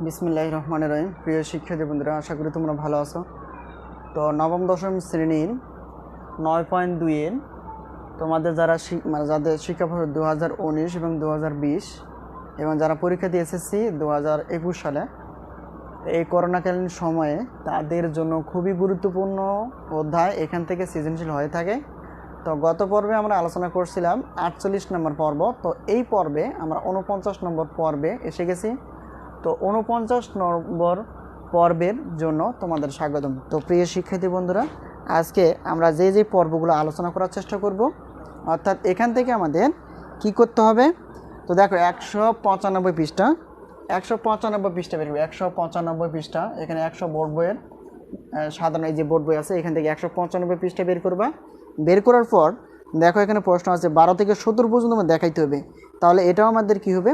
বিসমিল্লাহির রহমানির রহিম। প্রিয় শিক্ষার্থী বন্ধুরা, আশা করি তোমরা ভালো আছো। তো নবম দশম শ্রেণীর 9.2 এর তোমাদের যাদের শিক্ষাবর্ষ 2019 এবং 2020 এবং যারা পরীক্ষা দিয়ে এসএসসি 2021 সালে, এই করোনাকালীন সময়ে তাদের জন্য খুবই গুরুত্বপূর্ণ অধ্যায় এখান থেকে সৃজনশীল হয়ে থাকে। তো গত পর্বে আমরা আলোচনা করছিলাম 48 নম্বর পর্ব। তো এই পর্বে আমরা 49 নম্বর পর্বে এসে গেছি। তো 49 নম্বর পর্বের জন্য তোমাদের স্বাগতম। তো প্রিয় শিক্ষার্থী বন্ধুরা, আজকে আমরা যে পর্বগুলো আলোচনা করার চেষ্টা করব, অর্থাৎ এখান থেকে আমাদের কি করতে হবে। তো দেখো 195 পৃষ্ঠা, 195 পৃষ্ঠা বের করবে। 195 পৃষ্ঠা, এখানে 100 বোর্ড বইয়ের সাধারণ এই যে বোর্ড বই আছে, এখান থেকে 195 পৃষ্ঠা বের করবা। বের করার পর দেখো এখানে প্রশ্ন আছে 12 থেকে 17 পর্যন্ত আমরা দেখাইতে হবে। তাহলে এটাও আমাদের কি হবে,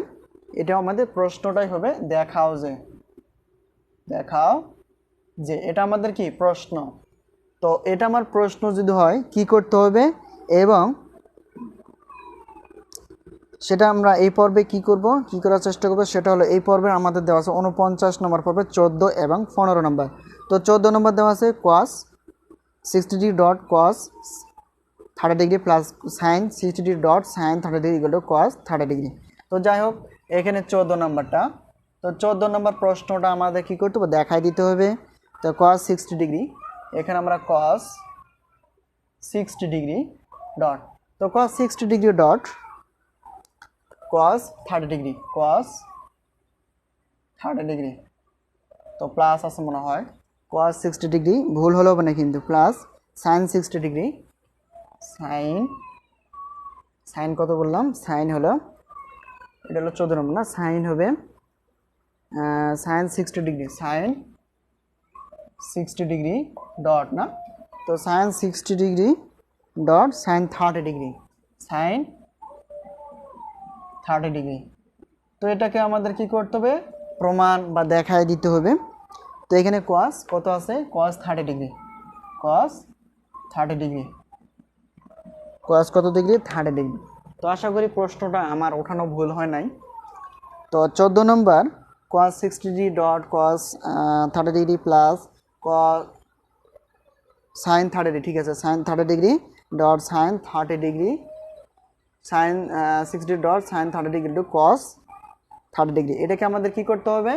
এটাও আমাদের প্রশ্নটাই হবে দেখাও যে এটা আমাদের কি প্রশ্ন। তো এটা আমার প্রশ্ন যদি হয় কি করতে হবে, এবং সেটা আমরা এই পর্বে কি করার চেষ্টা করবো, সেটা হলো এই পর্বে আমাদের দেওয়া আছে 49 নম্বর পর্বে 14 এবং 15 নম্বর। তো 14 নম্বর দেওয়া আছে cos 60 degree dot cos 30 degree plus sine 60 degree dot sine 30 degree equal to cos 30 degree. তো যাই হোক, এখানে 14 নম্বরটা, তো 14 নম্বর প্রশ্নটা আমাদের কী করতে হবে, দেখাই দিতে হবে। তো cos 60 ডিগ্রি, এখানে আমরা cos 60 ডিগ্রি ডট, তো cos 60 degree dot cos 30 degree, cos 30 degree, তো প্লাস আছে মনে হয়, cos 60 ডিগ্রি ভুল হলো না কিন্তু, প্লাস সাইন 60 ডিগ্রি, সাইন কত বললাম, সাইন হলো, এটা হলো 14 নম্বর না, সাইন হবে sine 60 degree, sine 60 degree dot না, তো sine 60 degree dot sine 30 degree, sine 30 degree. তো এটাকে আমাদের কি করতে হবে, প্রমাণ বা দেখায় দিতে হবে। তো এখানে cos কত আছে, cos 30 degree, cos 30 degree, cos কত ডিগ্রি, 30 ডিগ্রি। তো আশা করি প্রশ্নটা আমার ওঠানো ভুল হয় নাই। তো 14 number cos 60 degree dot cos 30 degree plus sine 30 degree, ঠিক আছে, sine 30 degree dot sine 30 degree, sine 60 dot sine 30 degree to cos 30 degree. এটাকে আমাদের কি করতে হবে,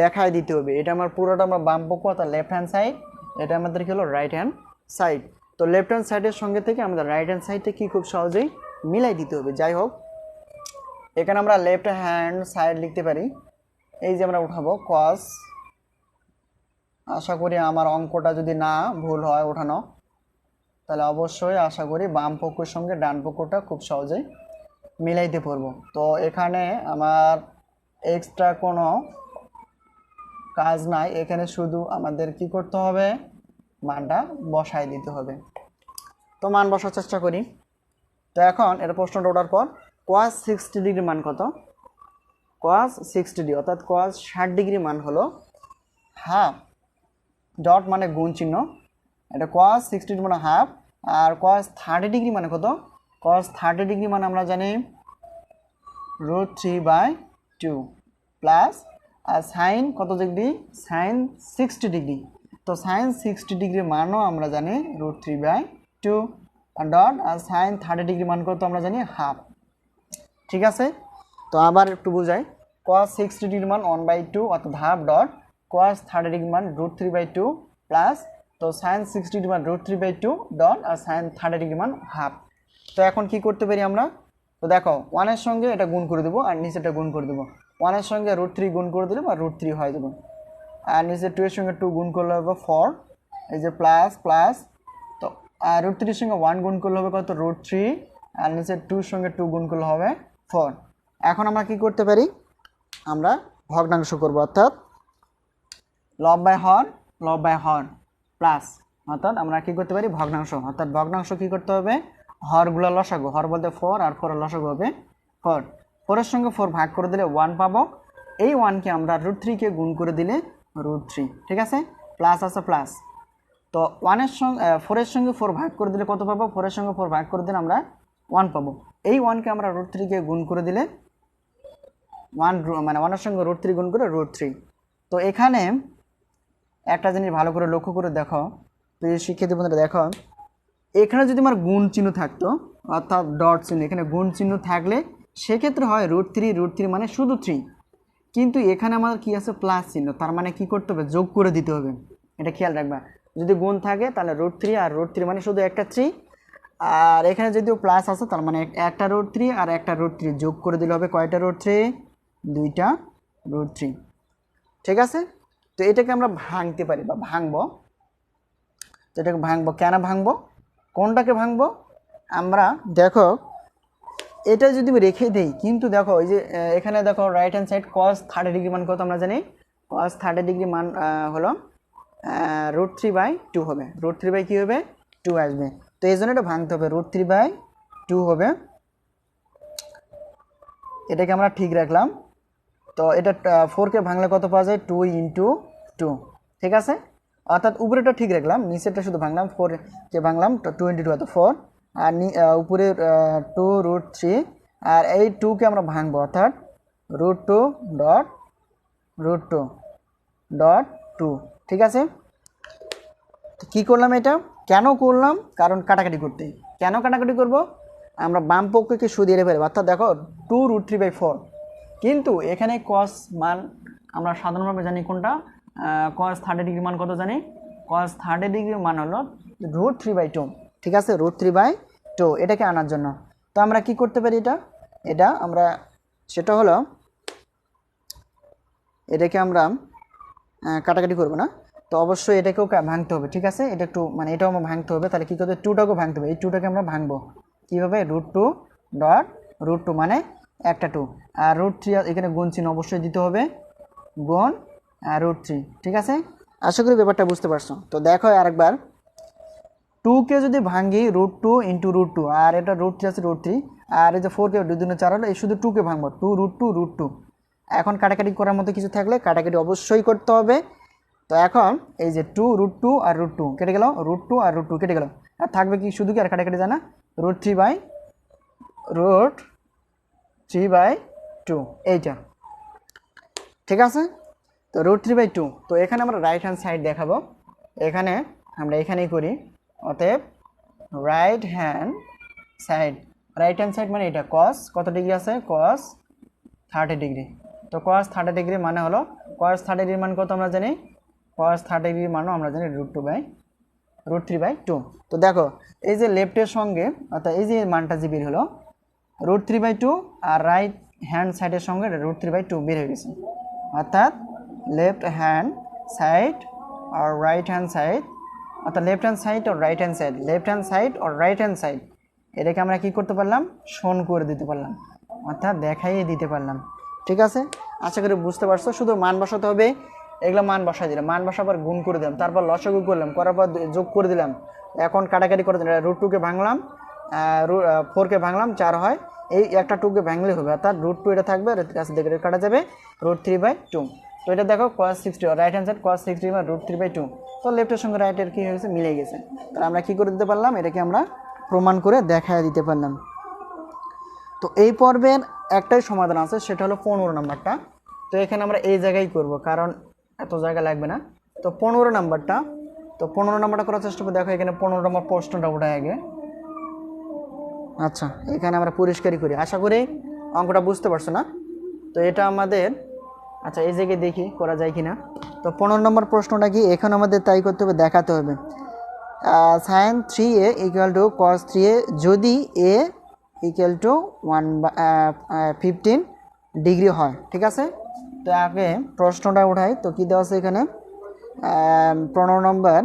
দেখায় দিতে হবে। এটা আমার পুরোটা আমার বাম পক্ষ, অর্থাৎ লেফট হ্যান্ড সাইড, এটা আমাদের কি হলো রাইট হ্যান্ড সাইড। তো লেফট হ্যান্ড সাইডের সঙ্গে থেকে আমাদের রাইট হ্যান্ড সাইডটা কি খুব সহজেই মিলাই দিতে হবে। যাই হোক, এখানে আমরা লেফট হ্যান্ড সাইড লিখতে পারি, এই যে আমরা উঠাবো cos, আশা করি আমার অঙ্কটা যদি না ভুল হয় ওঠানো, তাহলে অবশ্যই আশা করি বাম পক্ষের সঙ্গে ডান পক্ষটা খুব সহজেই মিলাইতে পারবো। তো এখানে আমার এক্সট্রা কোনো কাজ নাই, এখানে শুধু আমাদের কি করতে হবে, মানটা বসাই দিতে হবে। তো মান বসার চেষ্টা করি। তো এখন এটা প্রশ্নটা ওঠার পর cos 60 ডিগ্রি মান কত, cos 60 ডিগ্রি অর্থাৎ cos 60 ডিগ্রি মান হলো হাফ, ডট মানে গুণ চিহ্ন, এটা cos 60 ডিগ্রি মানে হাফ, আর cos 30 ডিগ্রি মানে কত, cos 30 ডিগ্রি মানে আমরা জানি √3/2 প্লাস, আর সাইন কত ডিগ্রি, সাইন 60 ডিগ্রি, তো সাইন 60 ডিগ্রি মানও আমরা জানি √3/2, আর ডট, আর সাইন 30 ডিগ্রি মান কত আমরা জানি হাফ। ঠিক আছে, তো আবার একটু বুঝাই, cos 60 ডিগ্রি মান 1/2 অর্থাৎ হাফ, ডট cos 30 ডিগ্রি মান √3/2 প্লাস, তো সাইন 60 ডিগ্রি মান √3/2 ডট, আর সাইন 30 ডিগ্রি মান হাফ। তো এখন কি করতে পারি আমরা, তো দেখো 1 এর সঙ্গে এটা গুণ করে দেবো, আর নিচেটা গুণ করে দেবো। 1 এর সঙ্গে √3 গুণ করে দিলে বা √3 হয়ে যাবে, আর নিচে 2 এর সঙ্গে 2 গুণ করলে হবে 4, এই যে প্লাস প্লাস, তো আর √3 এর সঙ্গে 1 গুণ করলে হবে কত, √3, আর নিচে 2 এর সঙ্গে 2 গুণ করলে হবে 4। এখন আমরা কি করতে পারি, আমরা ভগ্নাংশ করব, অর্থাৎ লব বাই হর প্লাস, অর্থাৎ আমরা কি করতে পারি ভগ্নাংশ, অর্থাৎ ভগ্নাংশ কি করতে হবে, হরগুলো লসাগু, হর বলতে 4 আর 4 এর লসাগু হবে 4, 4 এর সঙ্গে 4 ভাগ করে দিলে 1 পাবো, এই 1কে আমরা √3 কে গুণ করে দিলে √3, ঠিক আছে, প্লাস আছে প্লাস। তো 4 এর সঙ্গে 4 ভাগ করে দিলে কত পাবো, 4 এর সঙ্গে 4 ভাগ করে দিলে আমরা 1 পাবো, এই 1কে আমরা √3 কে গুণ করে দিলে 1 মানে 1 এর সঙ্গে √3 গুণ করে √3, তো এখানে একটা জিনিস ভালো করে লক্ষ্য করে দেখো, প্রিয় শিক্ষার্থী বন্ধুরা দেখো, এখানে যদি আমার গুণ চিহ্ন থাকতো অর্থাৎ ডট চিহ্ন, এখানে গুণ চিহ্ন থাকলে সেক্ষেত্রে হয় √3 মানে শুধু 3, কিন্তু এখানে আমাদের কি আছে প্লাস চিহ্ন, তার মানে কি করতে হবে যোগ করে দিতে হবে, এটা খেয়াল রাখবা। যদি গুণ থাকে তাহলে √3 আর √3 মানে শুধু একটা 3, আর এখানে যদিও প্লাস আছে তার মানে একটা √3 আর একটা √3 যোগ করে দিলে হবে কয়টা √3, দুইটা √3। ঠিক আছে, তো এটাকে আমরা ভাঙতে পারি বা ভাঙবো। তো এটাকে ভাঙবো, কেন ভাঙবো, কোনটাকে ভাঙবো, আমরা দেখো এটা যদি আমি রেখে দেই, কিন্তু দেখো এই যে এখানে দেখো রাইট হ্যান্ড সাইড cos 30° মান কত আমরা জানি, cos 30° মান হলো √3/2 হবে, √3 কি হবে 2 আসবে। তো এই জন্য এটা ভাঙতে হবে, √3/2 হবে, এটাকে আমরা ঠিক রাখলাম। তো এটা 4কে ভাঙলে কত পাওয়া যায়, 2 × 2, ঠিক আছে, অর্থাৎ উপরেটা ঠিক রাখলাম, নিচেরটা শুধু ভাঙলাম, 4কে ভাঙলাম 2 × 2 অর্থাৎ 4, আর উপরে 2√3, আর এই 2কে আমরা ভাঙবো অর্থাৎ √2.2, ঠিক আছে। কি করলাম এটা, কেন করলাম, কারণ কাটাকাটি করতে, কেন কাটাকাটি করব, আমরা বাম পক্ষকে সরিয়ে রেখে ফেলবো, অর্থাৎ দেখো 2√3/4, কিন্তু এখানে cos মান আমরা সাধারণভাবে জানি কোনটা, cos 30° মান কত জানি, cos 30° মান হলো √3/2, ঠিক আছে, √3/2, এটাকে আনার জন্য। তো আমরা কি করতে পারি, এটা আমরা সেটা হলো এটাকে আমরা কাটাকাটি করব না, তো অবশ্যই এটাকেও ভাঙতে হবে, ঠিক আছে, এটা একটু মানে এটাও আমরা ভাঙতে হবে, তাহলে কী করতে হবে, 2টাকেও ভাঙতে হবে, এই 2টাকে আমরা ভাঙবো কীভাবে, √2 মানে একটা 2, আর √3 এখানে গুণ চিহ্ন অবশ্যই দিতে হবে, গুণ √3, ঠিক আছে, আশা করি ব্যাপারটা বুঝতে পারছো। তো দেখো আরেকবার, 2কে যদি ভাঙি √2 × √2, আর এটা √3 আছে √3, আর এই যে 4কে 2 × 4 হলো, এই শুধু 2কে ভাঙবো, 2√2. এখন কাটাকাটি করার মতো কিছু থাকলে কাটাকাটি অবশ্যই করতে হবে। তো এখন এই যে 2√2 আর √2 কেটে গেল, √2 আর √2 কেটে গেল, আর থাকবে কি শুধু কি, আর কাটাকাটি জানা, √3/2 এইটা, ঠিক আছে। তো √3/2, তো এখানে আমরা রাইট হ্যান্ড সাইড দেখাবো, এখানে আমরা এখানেই করি, অতএব রাইট হ্যান্ড সাইড মানে এটা cos কত ডিগ্রি আছে, cos 30°, তো cos 30° মানে হলো, cos 30° মান কত আমরা জানি, cos 30° মানও আমরা জানি √3/2। তো দেখো এই যে লেফটের সঙ্গে অর্থাৎ এই যে মানটা যে বের হলো √3/2, আর রাইট হ্যান্ড সাইডের সঙ্গে √3/2 বের হয়ে গেছে, অর্থাৎ লেফট হ্যান্ড সাইড আর রাইট হ্যান্ড সাইড, অর্থাৎ লেফট হ্যান্ড সাইড আর রাইট হ্যান্ড সাইড, এটাকে আমরা কি করতে পারলাম, শোন করে দিতে পারলাম, অর্থাৎ দেখাইয়ে দিতে পারলাম, ঠিক আছে। আশা করি বুঝতে পারছো, শুধু মান বসাতে হবে, এগুলো মান বসাই দিলাম, মান বসাবার গুণ করে দিলাম, তারপর লসাগু করলাম, করার পর যোগ করে দিলাম, এখন কাটাকাটি করে দিলাম, √2কে ভাঙলাম, 4কে ভাঙলাম 4 হয়, এই একটা 2কে ভাঙলে হবে, অর্থাৎ √2 এটা থাকবে, কাছে দেখে কাটা যাবে, √3/2। তো এটা দেখো cos 60, right hand side cos 60 বা √3/2, তো লেফটের সঙ্গে রাইটের কী হয়েছে, মিলে গেছে, তাহলে আমরা কী করে দিতে পারলাম, এটাকে আমরা প্রমাণ করে দেখায় দিতে পারলাম। তো এই পর্বের একটাই সমাধান আছে, সেটা হলো 15 নাম্বারটা। তো এখানে আমরা এই জায়গায় করব, কারণ এত জায়গা লাগবে না। তো 15 নাম্বারটা, তো 15 নাম্বারটা করার চেষ্টা করে দেখো, এখানে 15 নম্বর প্রশ্নটা ওঠায় আগে। আচ্ছা, এখানে আমরা পরিষ্কারই করি, আশা করি অঙ্কটা বুঝতে পারছো না। তো এটা আমাদের, আচ্ছা এই জায়গায় দেখি করা যায় কি না। তো 15 নম্বর প্রশ্নটা কি, এখন আমাদের তাই করতে হবে, দেখাতে হবে sin 3a = cos 3a যদি a = 15° হয়, ঠিক আছে। তো আগে প্রশ্নটা উঠাই, তো কী দেওয়া আছে এখানে, 15 নম্বর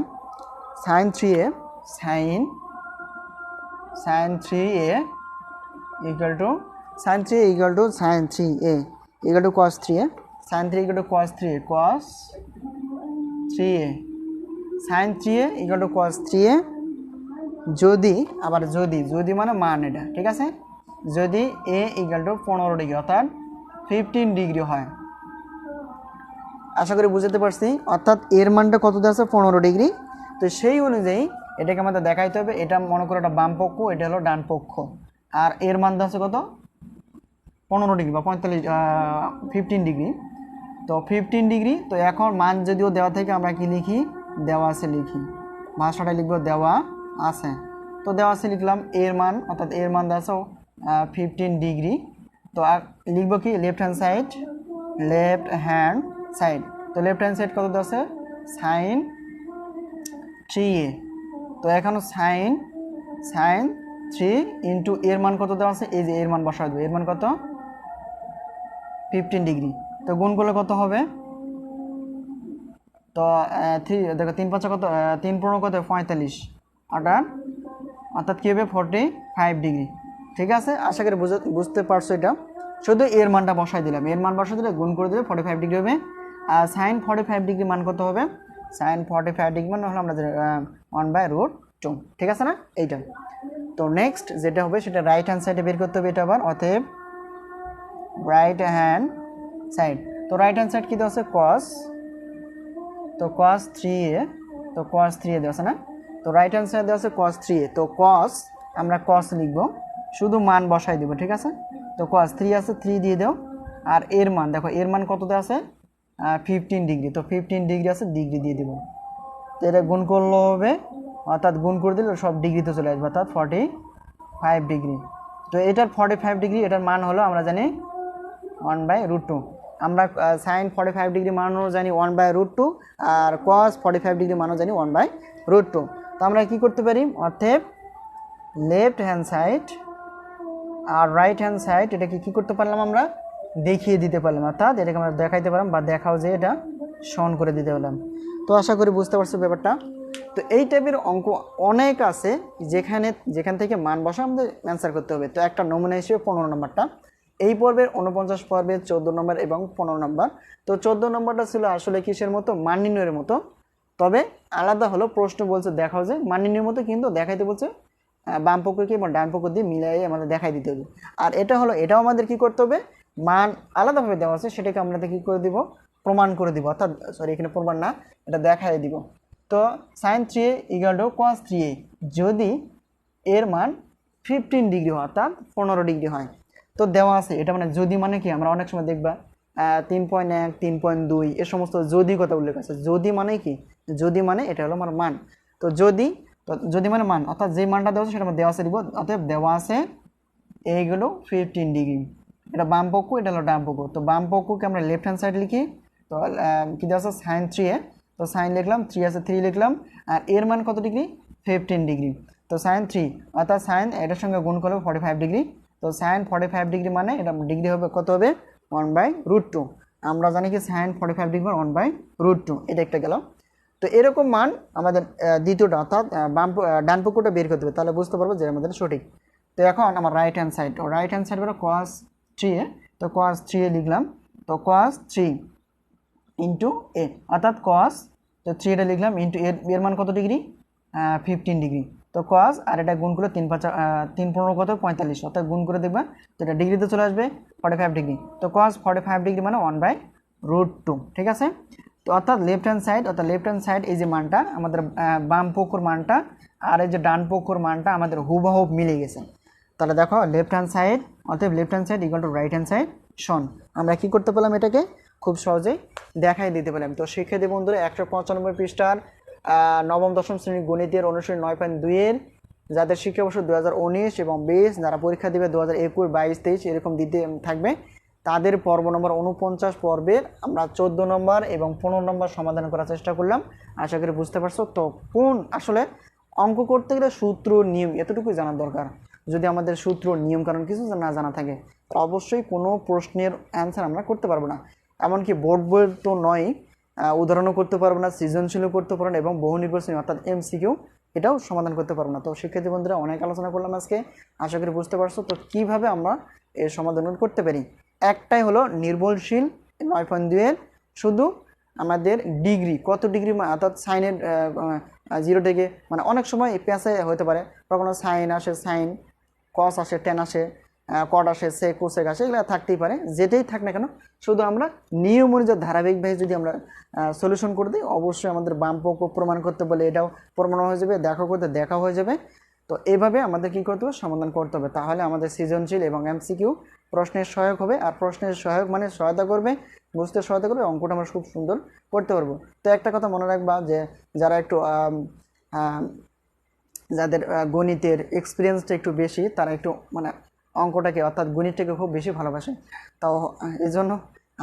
sin 3a = cos 3a, sin 3 = cos 3a sin 3a = cos 3a যদি, আবার যদি মানে মান এটা, ঠিক আছে, যদি a = 15° অর্থাৎ 15° হয়। আশা করি বুঝতে পারছি, অর্থাৎ এর মানটা কত দেওয়া আছে, 15°। তো সেই অনুযায়ী এটাকে আমাদের দেখাইতে হবে, এটা মনে করো এটা বাম পক্ষ, এটা হলো ডান পক্ষ, আর এর মান দেওয়া আছে কত, 15° বা 15° তো 15 ডিগ্রি। তো এখন মান যদিও দেওয়া থেকে আমরা কি লিখি, দেওয়া আছে লিখি, ভাষাটা লিখবো দেওয়া আছে। তো দেওয়া আছে লিখলাম এর মান, অর্থাৎ এর মান দেওয়া আছে 15 ডিগ্রি। তো লিখবো কি left hand side, left hand side. তো লেফট হ্যান্ড সাইড কত দেওয়া আছে, সাইন 3a। তো এখন সাইন 3 ইন্টু এর মান কত দেওয়া আছে, এই যে এর মান বসাই দেবো, এর মান কত 15 ডিগ্রি। তো গুণ করলে কত হবে, তো 3 দেখো 3 5 কত, 3 15 কত 45, অর্থাৎ কী হবে 45 ডিগ্রি। ঠিক আছে, আশা করি বুঝতে পারছো। এটা শুধু এর মানটা বসাই দিলাম, এর মান বসাই দিলে গুণ করে দিলে 45 ডিগ্রি হবে। আর সাইন 45 ডিগ্রি মান কত হবে, সাইন 45 ডিগ্রি মান হলো আমাদের 1/√2। ঠিক আছে না এইটা। তো নেক্সট যেটা হবে সেটা রাইট হ্যান্ড সাইডে বের করতে হবে এটা আবার, অতএব রাইট হ্যান্ড সাইড। তো রাইট হ্যান্ড সাইড কী দেওয়া আছে, কস, তো cos 3a, তো cos 3a দেওয়া আছে না। তো রাইট হ্যান্ড সাইড দেওয়া আছে cos 3a। তো cos আমরা cos লিখবো, শুধু মান বসাই দেবো। ঠিক আছে, তো cos 3 আছে 3 দিয়ে দাও, আর এর মান দেখো, এর মান কত দেওয়া আছে 15 ডিগ্রি। তো 15 ডিগ্রি আছে, ডিগ্রি দিয়ে দেবো। তো এটা গুণ করলে হবে, অর্থাৎ গুণ করে দিলে সব ডিগ্রিতে চলে আসবে, অর্থাৎ 45 ডিগ্রি। তো এটার 45 ডিগ্রি, এটার মান হলো আমরা জানি 1/√2। আমরা সাইন 45 ডিগ্রি মানও জানি 1/√2, আর cos 45 ডিগ্রি মানও জানি 1/√2। তো আমরা কি করতে পারি, অর্থাৎ লেফট হ্যান্ড সাইড আর রাইট হ্যান্ড সাইড এটাকে কী করতে পারলাম, আমরা দেখিয়ে দিতে পারলাম, অর্থাৎ এটাকে আমরা দেখাইতে পারলাম বা দেখাও যে এটা সমান করে দিতে পারলাম। তো আশা করি বুঝতে পারছো ব্যাপারটা। তো এই টাইপের অঙ্ক অনেক আছে যেখান থেকে মান বসা আমাদের অ্যান্সার করতে হবে। তো একটা নমুনা হিসেবে 15 নম্বরটা, এই পর্বের 49 পর্বের 14 নম্বর এবং 15 নম্বর। তো 14 নম্বরটা ছিল আসলে কিসের মতো, মান নির্ণয়ের মতো, তবে আলাদা হলো। প্রশ্ন বলছে দেখাও যে মান নির্ণয়ের মতো, কিন্তু দেখাইতে বলছে বাম পক্ষকে এবং ডান পক্ষ দিয়ে মিলাই আমাদের দেখাই দিতে হবে। আর এটা হলো, এটাও আমাদের কি করতে হবে, মান আলাদাভাবে দেওয়া আছে সেটাকে আমরা কী করে দিব, প্রমাণ করে দিব, অর্থাৎ সরি এখানে প্রমাণ না, এটা দেখাই দিব। তো সাইন 3a = cos 3a যদি এর মান 15 ডিগ্রি হয়, অর্থাৎ 15 ডিগ্রি হয়। তো দেওয়া আছে এটা, মানে যদি মানে কি, আমরা অনেক সময় দেখবা 3.1 3.2 এ সমস্ত যদি কথা উল্লেখ আছে। যদি মানে কি, যদি মানে এটা হলো আমার মান। তো যদি মানে মান, অর্থাৎ যে মানটা দেওয়া আছে সেটা আমরা দেওয়া আছে দিব। অতএব দেওয়া আছে এইগুলো 15 ডিগ্রি, এটা বাম পক্ষ, এটা হলো ডান পক্ষ। তো বাম পক্ষকে আমরা লেফট হ্যান্ড সাইড লিখি। তো কী দেওয়া আছে, সাইন 3a। তো সাইন লিখলাম, 3 আছে 3 লিখলাম, আর এর মান কত ডিগ্রি, 15 ডিগ্রি। তো সাইন 3, অর্থাৎ সাইন এটার সঙ্গে গুণ করলে 45 ডিগ্রি। তো সাইন 45 ডিগ্রি মানে এটা ডিগ্রি হবে কত হবে, 1/√2। আমরা জানি কি সাইন 45 ডিগ্রি 1/√2, এটা একটা গেল। তো এরকম মান আমাদের দ্বিতীয়টা, অর্থাৎ ডান পক্ষটা বের করতে হবে, তাহলে বুঝতে পারবো যে আমাদের সঠিক। তো এখন আমার right hand side, right hand side হলো cos 3a। তো cos 3a লিখলাম, তো cos 3 ইন্টু a, অর্থাৎ cos, তো 3 এটা লিখলাম, ইন্টু এর মান কত ডিগ্রি, 15 ডিগ্রি। তো cos আর এটা গুণ করে 3 15 কত 45, অর্থাৎ গুণ করে দেখবা, তো এটা ডিগ্রিতে চলে আসবে 45 ডিগ্রি। তো cos 45 ডিগ্রি মানে 1/√2। ঠিক আছে, তো অর্থাৎ লেফট হ্যান্ড সাইড এই যে মানটা আমাদের বাম পক্ষর মানটা আর এই যে ডান পক্ষর মানটা আমাদের হুবহুব মিলে গেছে। তাহলে দেখো লেফট হ্যান্ড সাইড, অতএব left hand side = right hand side সমান। আমরা কি করতে পারলাম, এটাকে খুব সহজেই দেখাই দিতে পারলাম। তো শিক্ষার্থী বন্ধুরা 195 পৃষ্ঠার নবম দশম শ্রেণীর গণিতের অনুশীলনী 9.2 এর যাদের শিক্ষাবর্ষ 2019 এবং 20, যারা পরীক্ষা দেবে 2021 22 23 এরকম দিতে থাকবে, তাদের পর্ব নম্বর 49 পর্বের আমরা 14 নম্বর এবং 15 নম্বর সমাধান করার চেষ্টা করলাম। আশা করি বুঝতে পারছো। তো আসলে অঙ্ক করতে গেলে সূত্র নিয়ম এতটুকুই জানার দরকার। যদি আমাদের সূত্র নিয়ম কারণ কিছু না জানা থাকে, তো অবশ্যই কোনো প্রশ্নের অ্যান্সার আমরা করতে পারবো না। এমনকি বোর্ড বইয়ের তো নয়, উদাহরণও করতে পারবো না, সৃজনশীলও করতে পারবো না, এবং বহু নির্বাচনী অর্থাৎ MCQ এটাও সমাধান করতে পারবো না। তো শিক্ষার্থী বন্ধুরা অনেক আলোচনা করলাম আজকে, আশা করি বুঝতে পারছো। তো কীভাবে আমরা এর সমাধান করতে পারি, একটাই হলো নির্ভুলশীল 9.2 এর শুধু আমাদের ডিগ্রি কত ডিগ্রি, অর্থাৎ সাইনের 0 থেকে, মানে অনেক সময় পেঁচে হতে পারে, কখনো সাইন আসে, সাইন কস আসে, টেন আসে, কট আসে, সে কোসেক আসে, এগুলো থাকতেই পারে। যেটাই থাক না কেন, শুধু আমরা নিয়ম অনুযায়ী ধারাবাহিকভাবে যদি আমরা সলিউশন করে দিই, অবশ্যই আমাদের বাম পক্ষ প্রমাণ করতে বলে এটাও প্রমাণ হয়ে যাবে, দেখা হয়ে যাবে। তো এইভাবে আমাদের কী করতে হবে, সমাধান করতে হবে, তাহলে আমাদের সৃজনশীল এবং MCQ প্রশ্নের সহায়ক হবে, আর প্রশ্নের সহায়ক মানে সহায়তা করবে, বুঝতে সহায়তা করবে, অঙ্কটা আমরা খুব সুন্দর করতে পারবো। তো একটা কথা মনে রাখবা যে যারা একটু যাদের গণিতের এক্সপিরিয়েন্সটা একটু বেশি, তারা একটু মানে অঙ্কটাকে অর্থাৎ গণিতটাকে খুব বেশি ভালোবাসে। তাও এই জন্য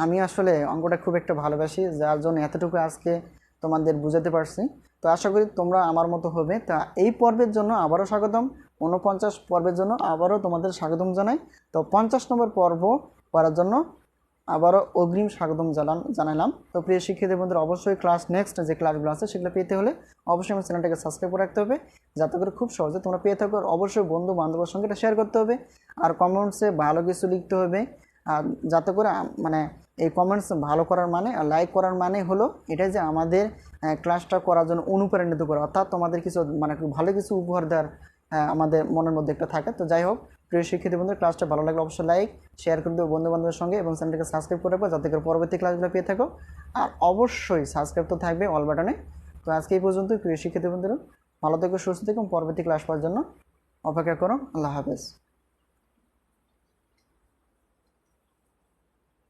আমি আসলে অঙ্কটা খুব একটা ভালোবাসি, যার জন্য এতটুকু আজকে তোমাদের বুঝাতে পারছি। তো আশা করি তোমরা আমার মতো হবে। তা এই পর্বের জন্য আবারও স্বাগতম, 49 পর্বের জন্য আবারও তোমাদের স্বাগতম জানাই। তো 50 নম্বর পর্ব করার জন্য আবারও অগ্রিম স্বাগতম জানালাম। তো প্রিয় শিক্ষার্থী বন্ধুরা, অবশ্যই ক্লাস নেক্সট যে ক্লাসগুলো আছে সেগুলো পেতে হলে অবশ্যই আমার চ্যানেলটাকে সাবস্ক্রাইব করে রাখতে হবে, যাতে করে খুব সহজে তোমরা পেয়ে থাকো। অবশ্যই বন্ধু বান্ধবের সঙ্গে এটা শেয়ার করতে হবে, আর কমেন্টসে ভালো কিছু লিখতে হবে, আর যাতে করে মানে এই কমেন্টস ভালো করার মানে আর লাইক করার মানে হলো এটাই যে আমাদের ক্লাসটা করার জন্য অনুপ্রাণিত করা, অর্থাৎ তোমাদের কিছু মানে ভালো কিছু উপহার দেওয়ার আমাদের মনের মধ্যে একটা থাকে। তো যাই হোক, প্রিয় শিক্ষার্থী বন্ধুরা, ক্লাসটা ভালো লাগলে অবশ্যই লাইক শেয়ার করে দেবো বন্ধু বান্ধবের সঙ্গে, এবং চ্যানেলটাকে সাবস্ক্রাইব করে রাখবো যাতে করে পরবর্তী ক্লাসগুলো পেয়ে থাকো। আর অবশ্যই সাবস্ক্রাইব তো থাকবে অল বাটনে। তো আজকে এই পর্যন্তই প্রিয় শিক্ষার্থী বন্ধুরা, ভালো থেকো, সুস্থ থেকো, পরবর্তী ক্লাস পাওয়ার জন্য অপেক্ষা করো। আল্লাহ হাফেজ।